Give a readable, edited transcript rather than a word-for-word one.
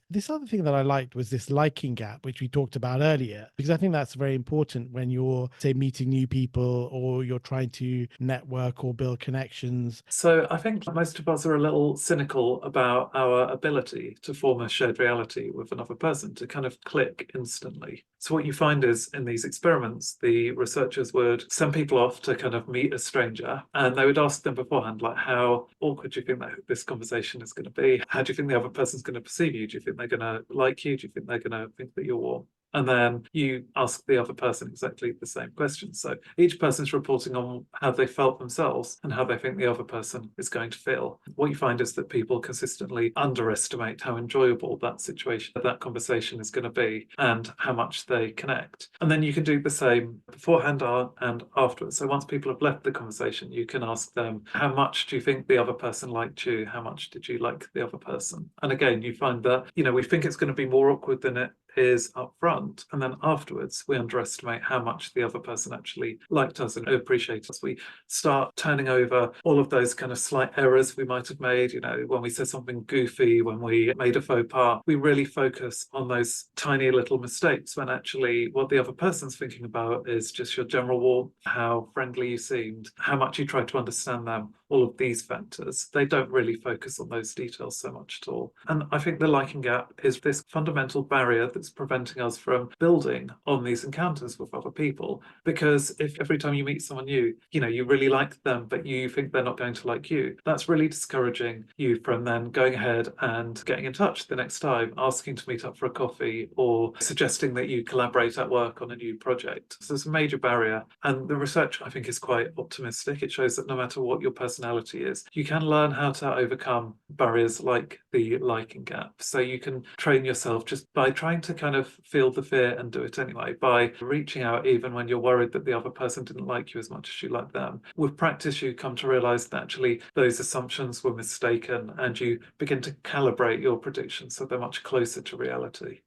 This other thing that I liked was this liking gap, which we talked about earlier, because I think that's very important when you're, say, meeting new people or you're trying to network or build connections. So I think most of us are a little cynical about our ability to form a shared reality with another person, to kind of click instantly. So what you find is in these experiments, the researchers would send people off to kind of meet a stranger, and they would ask them beforehand, like, how awkward do you think that this conversation is going to be? How do you think the other person's going to perceive you? Do you think they're going to like you? Do you think they're going to think that you're warm? And then you ask the other person exactly the same question. So each person's reporting on how they felt themselves and how they think the other person is going to feel. What you find is that people consistently underestimate how enjoyable that situation, that conversation is going to be, and how much they connect. And then you can do the same beforehand and afterwards. So once people have left the conversation, you can ask them, how much do you think the other person liked you? How much did you like the other person? And again, you find that, we think it's going to be more awkward than it is up front, and then afterwards we underestimate how much the other person actually liked us and appreciated us. We start turning over all of those kind of slight errors we might have made, when we said something goofy, when we made a faux pas. We really focus on those tiny little mistakes, when actually what the other person's thinking about is just your general warmth, how friendly you seemed, how much you tried to understand them, all of these factors. They don't really focus on those details so much at all. And I think the liking gap is this fundamental barrier that's preventing us from building on these encounters with other people. Because if every time you meet someone new, you really like them, but you think they're not going to like you, that's really discouraging you from then going ahead and getting in touch the next time, asking to meet up for a coffee, or suggesting that you collaborate at work on a new project. So there's a major barrier. And the research, I think, is quite optimistic. It shows that no matter what your personality is, you can learn how to overcome barriers like the liking gap. So you can train yourself just by trying to kind of feel the fear and do it anyway, by reaching out even when you're worried that the other person didn't like you as much as you like them. With practice, you come to realize that actually those assumptions were mistaken, and you begin to calibrate your predictions so they're much closer to reality.